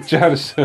400।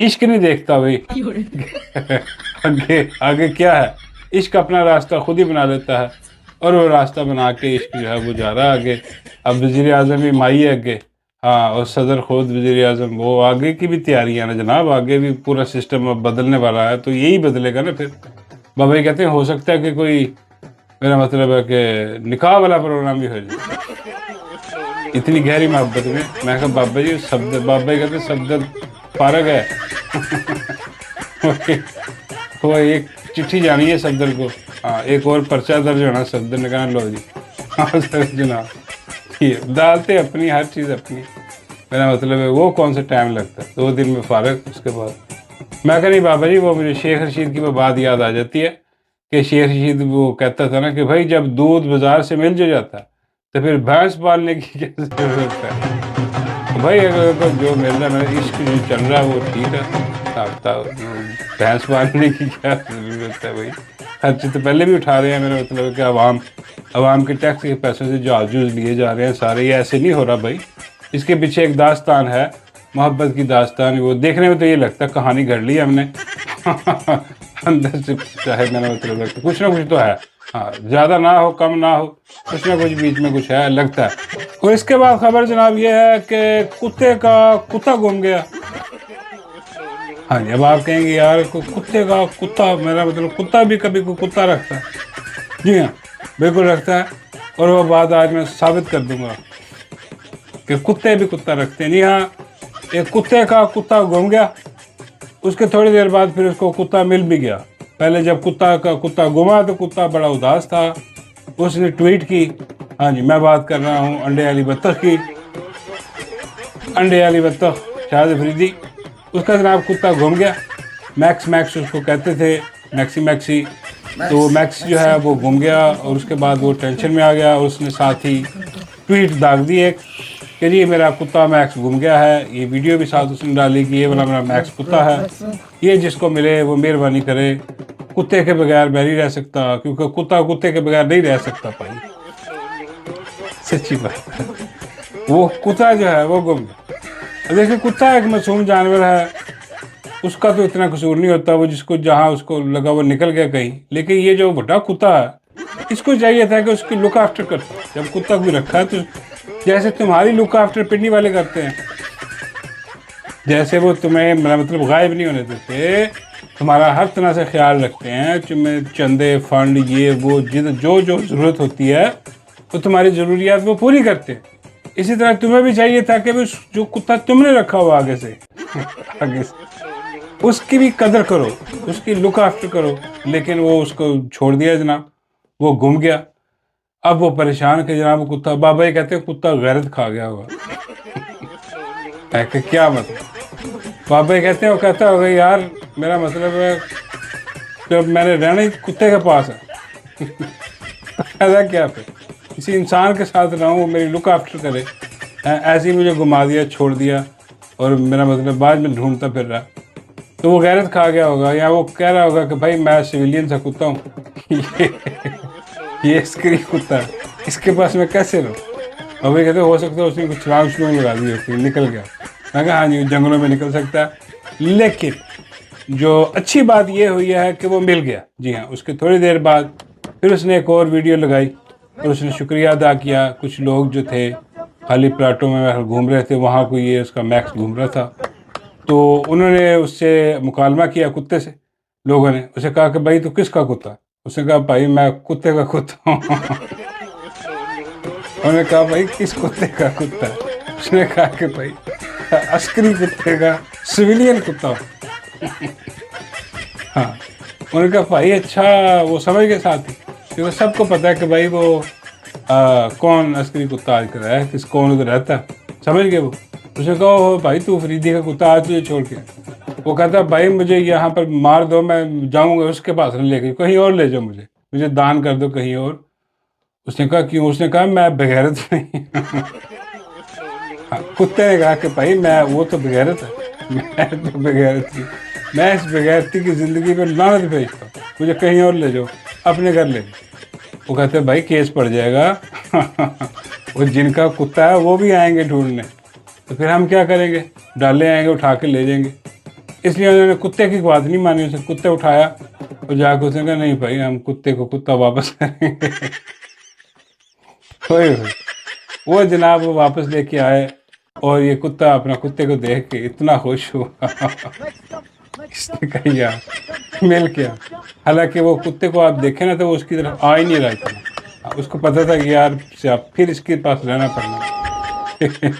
عشق نہیں دیکھتا بھائی آگے آگے کیا ہے، عشق اپنا راستہ خود ہی بنا لیتا ہے، اور وہ راستہ بنا کے عشق جو ہے وہ جا رہا ہے آگے۔ اب وزیر اعظم بھی مائی ہے آگے، ہاں، اور صدر خود وزیر اعظم، وہ آگے کی بھی تیاریاں نا جناب، آگے بھی پورا سسٹم اب بدلنے والا ہے، تو یہی بدلے گا نا پھر۔ بابا جی کہتے ہیں ہو سکتا ہے کہ کوئی، میرا مطلب ہے کہ نکاح والا پروگرام بھی ہو جائے، اتنی گہری محبت میں۔ میں کہا بابا جی بابا جی کہتے ہیں صفدر فارغ ہے وہ ایک چٹھی جانی ہے صفدر کو، ہاں، ایک اور پرچہ درج ہونا، صفدر نے کہا لو جی ہاں سر جناب، یہ ڈالتے اپنی ہر چیز اپنی، میرا مطلب ہے وہ کون سا ٹائم لگتا ہے، 2 دن میں فارغ اس کے بعد۔ میں کہا نہیں بابا جی، وہ مجھے شیخ رشید کی وہ بات یاد آ جاتی ہے کہ شیخ رشید وہ کہتا تھا نا کہ بھائی جب دودھ بازار سے مل جو جاتا ہے تو پھر بھینس پالنے کی کیا ضرورت ہے؟ بھائی اگر جو مل رہا ہے، میرا عشق جو چل رہا ہے وہ ٹھیک ہے، بھینس پالنے کی کیا ضرورت ہے بھائی؟ خرچے تو پہلے بھی اٹھا رہے ہیں، میرا مطلب ہے کہ عوام کے ٹیکس کے پیسوں سے جہاز لیے جا رہے ہیں سارے، یہ ایسے نہیں ہو رہا بھائی، اس کے پیچھے ایک داستان ہے، محبت کی داستان، وہ دیکھنے میں تو یہ لگتا ہے کہانی گھڑ لی ہم نے اندر سے چاہے، میرا مطلب ہے کہ کچھ نہ کچھ تو ہے، ہاں، زیادہ نہ ہو کم نہ ہو، کچھ نہ کچھ بیچ میں کچھ ہے لگتا ہے۔ اور اس کے بعد خبر جناب یہ ہے کہ کتے کا کتا گم گیا۔ ہاں جی، اب آپ کہیں گے یار کتے کا کتا، میرا مطلب کتا بھی کبھی کوئی کتا رکھتا ہے؟ جی ہاں، بالکل رکھتا ہے، اور وہ بات آج میں ثابت کر دوں گا کہ کتے بھی کتا رکھتے ہیں۔ جی ہاں، ایک کتے کا کتا گم گیا، اس کے تھوڑی دیر بعد پھر اس کو کتا مل بھی گیا۔ پہلے جب کتا گما تو کتا بڑا اداس تھا، اس نے ٹویٹ کی، ہاں جی، میں بات کر رہا ہوں انڈے والی بطخ کی، انڈے والی بطخ شاہد افریدی، اس کا جناب کتا گم گیا، میکس اس کو کہتے تھے، میکسی، تو میکس جو ہے وہ گم گیا، اور اس کے بعد وہ ٹینشن میں آ گیا، اور اس نے ساتھ ہی ٹویٹ داغ دی ایک کہ جی میرا کتا میکس گم گیا ہے، یہ ویڈیو بھی ساتھ اس نے ڈالی کہ یہ والا میرا میکس کتا ہے، یہ جس کو ملے وہ مہربانی کرے، کتے کے بغیر میں نہیں رہ سکتا، کیونکہ کتا کتے کے بغیر نہیں رہ سکتا بھائی، سچی بات ہے، وہ کتا جو ہے وہ گم گیا۔ دیکھیں کتا ایک معصوم جانور ہے، اس کا تو اتنا قصور نہیں ہوتا، وہ جس کو جہاں اس کو لگا وہ نکل گیا کہیں، لیکن یہ جو بڑا کتا ہے اس کو چاہیے تھا کہ اس کی لک آفٹر کرتا، جب کتا کوئی رکھا ہے تو جیسے تمہاری لک آفٹر پنڈی والے کرتے ہیں، جیسے وہ تمہیں مطلب غائب نہیں ہونے دیتے، تمہارا ہر طرح سے خیال رکھتے ہیں، تمہیں چندے فنڈ یہ وہ جو ضرورت ہوتی ہے وہ تمہاری ضروریات وہ پوری کرتے ہیں، اسی طرح تمہیں بھی چاہیے تھا کہ جو کتا تم نے رکھا ہوا آگے سے اس کی بھی قدر کرو، اس کی لک آفٹر کرو، لیکن وہ اس کو چھوڑ دیا جناب، وہ گم گیا۔ اب وہ پریشان کہ جناب کتا، بابا یہ کہتے ہیں کتا غیرت کھا گیا ہوگا ہے کہ کیا مطلب؟ بابا یہ کہتے ہیں وہ کہتا ہوگا یار میرا مطلب ہے کہ میں نے رہنا ہی کتے کے پاس ہے ایسا کیا پھر کسی انسان کے ساتھ رہوں، وہ میری لک آفٹر کرے، ایسے ہی مجھے گھما دیا چھوڑ دیا، اور میرا مطلب بعد میں ڈھونڈتا پھر رہا، تو وہ غیرت کھا گیا ہوگا، یا وہ کہہ رہا ہوگا کہ بھائی میں سویلین سا کتا ہوں یہ عسکری کتا ہے، اس کے پاس میں کیسے رہوں؟ اور وہ کہتے ہو سکتا ہے اس نے کچھ چھلانگ لگا دی ہوتی، نکل گیا۔ میں کہا ہاں جی جنگلوں میں نکل سکتا ہے، لیکن جو اچھی بات یہ ہوئی ہے کہ وہ مل گیا۔ جی ہاں، اس کے تھوڑی دیر بعد پھر اس نے ایک اور ویڈیو لگائی اور اس نے شکریہ ادا کیا، کچھ لوگ جو تھے خالی پلاٹوں میں گھوم رہے تھے، وہاں کوئی یہ اس کا میکس گھوم رہا تھا، تو انہوں نے اس سے مکالمہ کیا کتے سے، لوگوں نے اسے کہا کہ بھائی تو کس کا کتا؟ اس نے کہا بھائی میں کتے کا کتا ہوں انہوں نے کہا بھائی کس کتے کا کتا؟ اس نے کہا کہ بھائی عسکری کتے کا، سویلین کتا ہوں ہاں، انہوں نے کہا بھائی اچھا، وہ سمجھ گئے ساتھ ہی، کیونکہ سب کو پتا ہے کہ بھائی وہ کون عسکری کتا آج کل ہے، کون ادھر رہتا ہے، سمجھ گئے وہ۔ اس نے کہا بھائی تو فریدی کا کتا آج تجھے چھوڑ کے، وہ کہتا بھائی مجھے یہاں پر مار دو، میں جاؤں گا اس کے پاس نہ لے کے، کہیں اور لے جاؤ، مجھے دان کر دو کہیں اور۔ اس نے کہا کیوں؟ اس نے کہا میں بغیرت نہیں کتے نے کہا کہ بھائی میں وہ تو بغیرت ہے، میں تو بغیرت کی، میں اس بغیرتی کی زندگی پہ لعنت بھیجتا ہوں، مجھے کہیں اور لے جاؤ، اپنے گھر لے جاؤ۔ وہ کہتے بھائی کیس پڑ جائے گا وہ جن کا کتا ہے وہ بھی آئیں گے ڈھونڈنے، تو پھر ہم کیا کریں گے؟ ڈالے آئیں گے اٹھا کے لے جائیں گے۔ اس لیے انہوں نے کتے کی بات نہیں مانی، اسے کتے اٹھایا اور جا کے اس نے کہا نہیں بھائی ہم کتے کو کتا واپس کریں گے۔ ہوئے ہوئے وہ جناب وہ واپس لے کے آئے، اور یہ کتا اپنا کتے کو دیکھ کے اتنا خوش ہوا، اس نے کہا یار مل گیا۔ حالانکہ وہ کتے کو آپ دیکھیں نا تو وہ اس کی طرف آ ہی نہیں رہا تھا، اس کو پتا تھا کہ یار پھر اس کے پاس رہنا پڑنا ہے،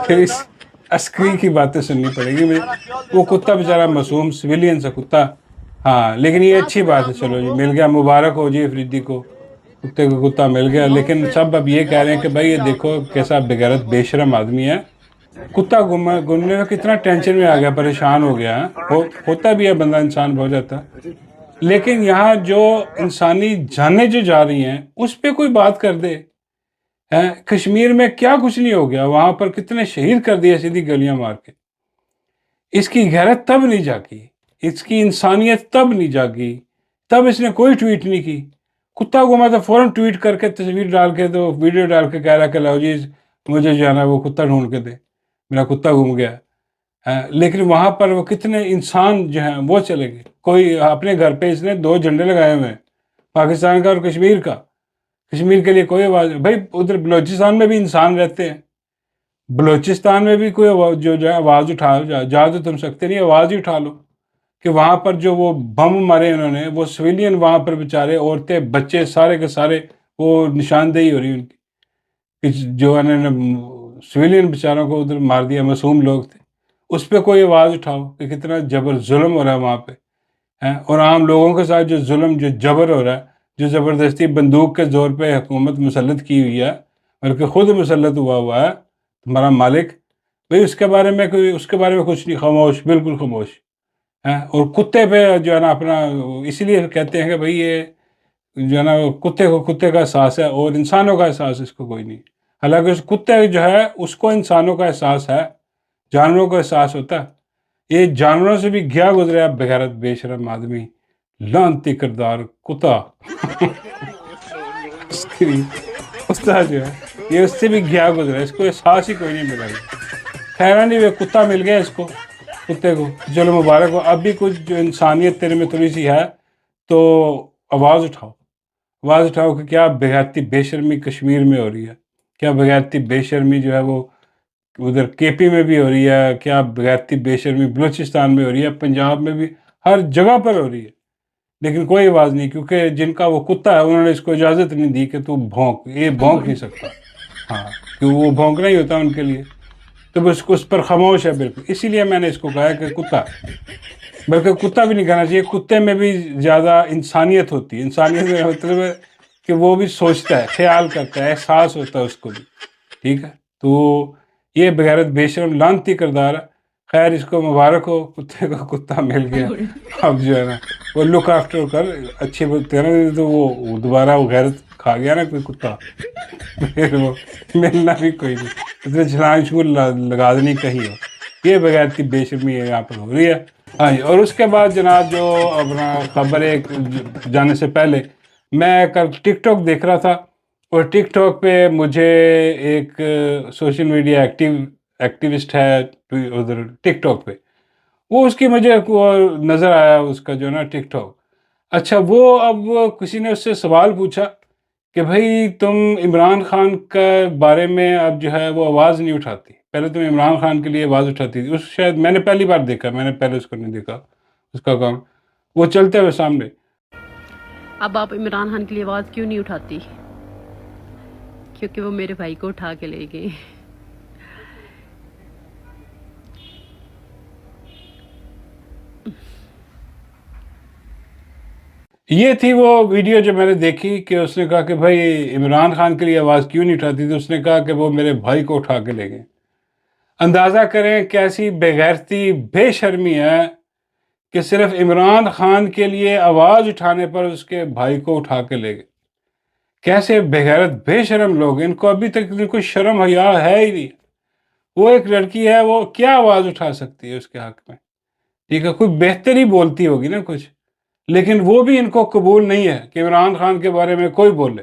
پھر اس عسکری کی باتیں سننی پڑے گی مجھے۔ وہ کتا بیچارہ معصوم سویلین سا کتا، ہاں لیکن یہ اچھی بات ہے، چلو جی مل گیا، مبارک ہو جی افریدی کو، کتے کو کتا مل گیا۔ لیکن سب اب یہ کہہ رہے ہیں کہ بھائی یہ دیکھو کیسا بغیرت بے شرم آدمی ہے، کتا گھومنے میں کتنا ٹینشن میں آ گیا، پریشان ہو گیا، ہوتا بھی ہے بندہ، انسان ہو جاتا ہے، لیکن یہاں جو انسانی جانیں جو جا رہی ہیں اس پہ کوئی بات کر دے۔ کشمیر میں کیا کچھ نہیں ہو گیا، وہاں پر کتنے شہید کر دیے سیدھی گلیاں مار کے، اس کی غیرت تب نہیں جاگی، اس کی انسانیت تب نہیں جاگی، تب اس نے کوئی ٹویٹ نہیں کی۔ کتا گھوما تو فوراً ٹویٹ کر کے تصویر ڈال کے تو ویڈیو ڈال کے کہہ رہا کہ لاؤ جی مجھے جو ہے نا وہ کتا ڈھونڈ کے دے، میرا کتا گھوم گیا۔ لیکن وہاں پر وہ کتنے انسان جو ہیں وہ چلے گئے، کوئی اپنے گھر پہ اس نے 2 جھنڈے لگائے ہوئے ہیں، پاکستان کا اور کشمیر کا، کشمیر کے لیے کوئی آواز نہیں۔ بھائی ادھر بلوچستان میں بھی انسان رہتے ہیں، بلوچستان میں بھی کوئی جو ہے آواز اٹھا جا تو تم سکتے نہیں، آواز ہی اٹھا لو کہ وہاں پر جو وہ بم مارے انہوں نے، وہ سویلین وہاں پر بیچارے عورتیں بچے سارے کے سارے وہ نشاندہی ہو رہی ان کی کہ جو انہوں نے سویلین بیچاروں کو ادھر مار دیا، معصوم لوگ تھے، اس پہ کوئی آواز اٹھاؤ کہ کتنا جبر ظلم ہو رہا ہے وہاں پہ، اور عام لوگوں کے ساتھ جو ظلم جو جبر ہو رہا ہے، جو زبردستی بندوق کے زور پہ حکومت مسلط کی ہوئی ہے، بلکہ خود مسلط ہوا ہے تمہارا مالک، بھئی اس کے بارے میں کچھ نہیں، خاموش، بالکل خاموش ہے۔ اور کتے پہ جو ہے نا اپنا، اسی لیے کہتے ہیں کہ بھئی یہ جو ہے نا کتے کا احساس ہے، اور انسانوں کا احساس اس کو کوئی نہیں، حالانکہ اس کتے جو ہے اس کو انسانوں کا احساس ہے، جانوروں کا احساس ہوتا ہے، یہ جانوروں سے بھی گیا گزرا بغیرت بے شرم آدمی، لعنتی کردار کتا، کتا جو ہے یہ اس سے بھی گیا گزرا، اس کو احساس ہی کوئی نہیں ملا۔ خیر نہیں وہ کتا مل گیا اس کو، کتے کو، چلو مبارک ہو، اب بھی کچھ جو انسانیت تیرے میں تھوڑی سی ہے تو آواز اٹھاؤ، آواز اٹھاؤ کہ کیا بغیرتی بے شرمی کشمیر میں ہو رہی ہے، کیا بغیرتی بے شرمی جو ہے وہ ادھر کے پی میں بھی ہو رہی ہے، کیا بغیرتی بے شرمی بلوچستان میں ہو رہی ہے، پنجاب میں بھی، ہر جگہ پر ہو رہی ہے، لیکن کوئی آواز نہیں، کیونکہ جن کا وہ کتا ہے انہوں نے اس کو اجازت نہیں دی کہ تو بھونک، یہ بھونک نہیں سکتا، ہاں کہ وہ بھونکنا ہی ہوتا ان کے لیے، تو بس اس پر خاموش ہے بالکل، اسی لیے میں نے اس کو کہا کہ کتا، بلکہ کتا بھی نہیں کہنا چاہیے، کتے میں بھی زیادہ انسانیت ہوتی ہے، انسانیت میں مطلب ہے کہ وہ بھی سوچتا ہے، خیال کرتا ہے، احساس ہوتا ہے اس کو بھی، ٹھیک ہے، تو یہ بغیرت بے شرم لعنتی کردار ہے۔ خیر اس کو مبارک ہو، کتے کو کتا مل گیا، اب جو ہے نا وہ لک آفٹر کر، اچھی بولتے ہیں نا، تو وہ دوبارہ وہ غیرت کھا گیا نا کوئی کتا، پھر وہ ملنا بھی کوئی نہیں، اتنے چھلانگ چھول لگا دینی کہیں ہو، یہ بغیرتی بے شرمی یہاں پر ہو رہی ہے۔ ہاں جی، اور اس کے بعد جناب جو اپنا خبر ایک جانے سے پہلے میں کل ٹک ٹاک دیکھ رہا تھا، اور ٹک ٹاک پہ مجھے ایک سوشل میڈیا ایکٹیوسٹ ہے ادھر ٹک ٹاک پہ، وہ اس کی مجھے نظر آیا اس کا جو نا ٹک ٹاک، اچھا وہ اب کسی نے اس سے سوال پوچھا کہ بھائی تم عمران خان کے بارے میں اب جو ہے وہ آواز نہیں اٹھاتی، پہلے تم عمران خان کے لیے آواز اٹھاتی تھی، شاید میں نے پہلی بار دیکھا، میں نے پہلے اس کو نہیں دیکھا اس کا کام، وہ چلتے ہوئے سامنے، اب آپ عمران خان کے لیے آواز کیوں نہیں اٹھاتی؟ کیونکہ وہ میرے بھائی کو اٹھا کے لے گئے۔ یہ تھی وہ ویڈیو جو میں نے دیکھی کہ اس نے کہا کہ بھائی عمران خان کے لیے آواز کیوں نہیں اٹھاتی تھی، اس نے کہا کہ وہ میرے بھائی کو اٹھا کے لے گئے۔ اندازہ کریں کیسی بےغیرتی بے شرمی ہے کہ صرف عمران خان کے لیے آواز اٹھانے پر اس کے بھائی کو اٹھا کے لے گئے۔ کیسے بےغیرت بے شرم لوگ، ان کو ابھی تک کوئی شرم حیا ہے ہی نہیں۔ وہ ایک لڑکی ہے، وہ کیا آواز اٹھا سکتی ہے اس کے حق میں، ٹھیک ہے، کوئی بہتری بولتی ہوگی نا کچھ، لیکن وہ بھی ان کو قبول نہیں ہے کہ عمران خان کے بارے میں کوئی بولے۔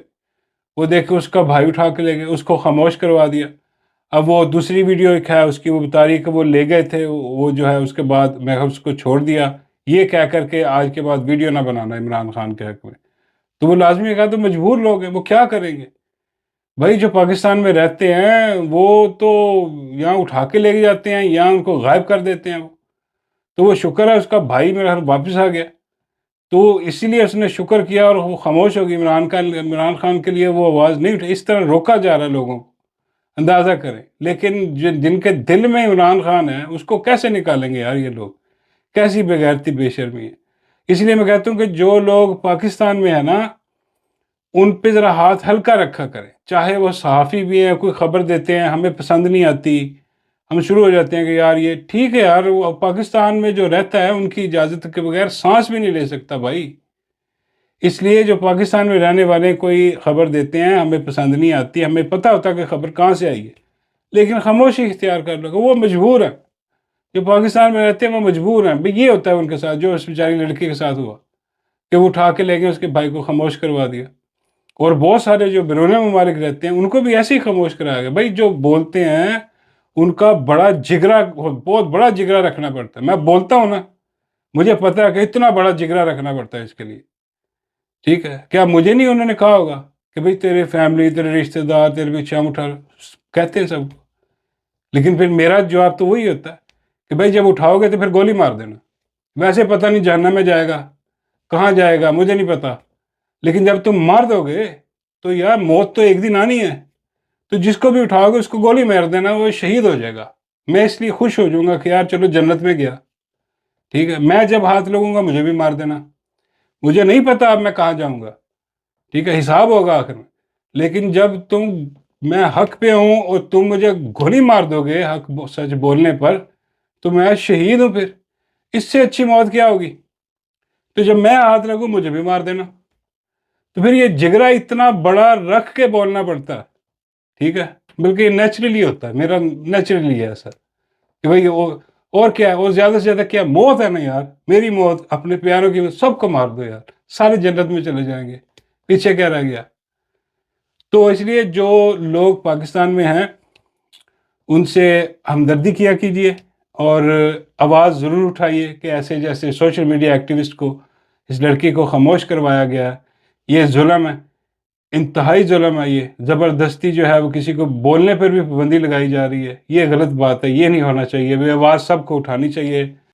وہ دیکھ کے اس کا بھائی اٹھا کے لے گئے، اس کو خاموش کروا دیا۔ اب وہ دوسری ویڈیو ایک ہے اس کی، وہ بتا رہی ہے کہ وہ لے گئے تھے، وہ جو ہے اس کے بعد میں اس کو چھوڑ دیا، یہ کہہ کر کے آج کے بعد ویڈیو نہ بنانا عمران خان کے حق میں. تو وہ لازمی کہا تو مجبور لوگ ہیں، وہ کیا کریں گے بھائی؟ جو پاکستان میں رہتے ہیں وہ تو یہاں اٹھا کے لے کے جاتے ہیں، یہاں ان کو غائب کر دیتے ہیں وہ. تو وہ شکر ہے اس کا بھائی میرا گھر واپس آ گیا، تو اسی لیے اس نے شکر کیا اور وہ خاموش ہو گئی. عمران خان کے لیے وہ آواز نہیں اٹھائی. اس طرح روکا جا رہا ہے لوگوں کو، اندازہ کریں. لیکن جن کے دل میں عمران خان ہے اس کو کیسے نکالیں گے یار یہ لوگ؟ کیسی بغیرتی بے شرمی ہے. اس لیے میں کہتا ہوں کہ جو لوگ پاکستان میں ہیں نا، ان پہ ذرا ہاتھ ہلکا رکھا کریں. چاہے وہ صحافی بھی ہیں، کوئی خبر دیتے ہیں ہمیں پسند نہیں آتی، ہم شروع ہو جاتے ہیں کہ یار یہ ٹھیک ہے یار، وہ پاکستان میں جو رہتا ہے ان کی اجازت کے بغیر سانس بھی نہیں لے سکتا بھائی. اس لیے جو پاکستان میں رہنے والے کوئی خبر دیتے ہیں ہمیں پسند نہیں آتی، ہمیں پتہ ہوتا کہ خبر کہاں سے آئی ہے، لیکن خاموشی اختیار کر لو کہ وہ مجبور ہیں. جو پاکستان میں رہتے ہیں وہ مجبور ہیں بھئی. یہ ہوتا ہے ان کے ساتھ جو اس بیچاری لڑکی کے ساتھ ہوا کہ وہ اٹھا کے لے گئے، اس کے بھائی کو خاموش کروا دیا. اور بہت سارے جو بیرون ممالک رہتے ہیں ان کو بھی ایسے ہی خاموش کرایا گیا. بھائی جو بولتے ہیں ان کا بڑا جگرا، بہت بڑا جگرا رکھنا پڑتا ہے. میں بولتا ہوں نا، مجھے پتہ ہے کہ اتنا بڑا جگرا رکھنا پڑتا ہے اس کے لیے. ٹھیک ہے، کیا مجھے نہیں انہوں نے کہا ہوگا کہ بھئی تیرے فیملی، تیرے رشتہ دار تیرے پیچھے ہم اٹھا، کہتے ہیں سب کو. لیکن پھر میرا جواب تو وہی ہوتا ہے کہ بھئی جب اٹھاؤ گے تو پھر گولی مار دینا. ویسے پتہ نہیں جہنم میں جائے گا کہاں جائے گا مجھے نہیں پتا، لیکن جب تم مار دو گے تو یار موت تو ایک دن آنی ہے. تو جس کو بھی اٹھاؤ گے اس کو گولی مار دینا، وہ شہید ہو جائے گا. میں اس لیے خوش ہو جاؤں گا کہ یار چلو جنت میں گیا. ٹھیک ہے، میں جب ہاتھ لگوں گا مجھے بھی مار دینا، مجھے نہیں پتا اب میں کہاں جاؤں گا. ٹھیک ہے، حساب ہوگا آخر میں. لیکن جب میں حق پہ ہوں اور تم مجھے گولی مار دو گے حق سچ بولنے پر، تو میں شہید ہوں. پھر اس سے اچھی موت کیا ہوگی؟ تو جب میں ہاتھ لگوں مجھے بھی مار دینا. تو پھر یہ جگرا اتنا بڑا رکھ کے بولنا پڑتا ہے. ٹھیک ہے، بلکہ یہ نیچرلی ہوتا ہے، میرا نیچرلی ہے ایسا کہ بھئی اور کیا ہے، اور زیادہ سے زیادہ کیا موت ہے نا یار، میری موت، اپنے پیاروں کی موت، سب کو مار دو یار، سارے جنت میں چلے جائیں گے، پیچھے کیا رہ گیا. تو اس لیے جو لوگ پاکستان میں ہیں ان سے ہمدردی کیا کیجیے اور آواز ضرور اٹھائیے کہ ایسے جیسے سوشل میڈیا ایکٹیوسٹ کو، اس لڑکی کو خاموش کروایا گیا ہے، یہ ظلم ہے، انتہائی ظلم ہے. یہ زبردستی جو ہے وہ کسی کو بولنے پر بھی پابندی لگائی جا رہی ہے، یہ غلط بات ہے، یہ نہیں ہونا چاہیے. آواز سب کو اٹھانی چاہیے.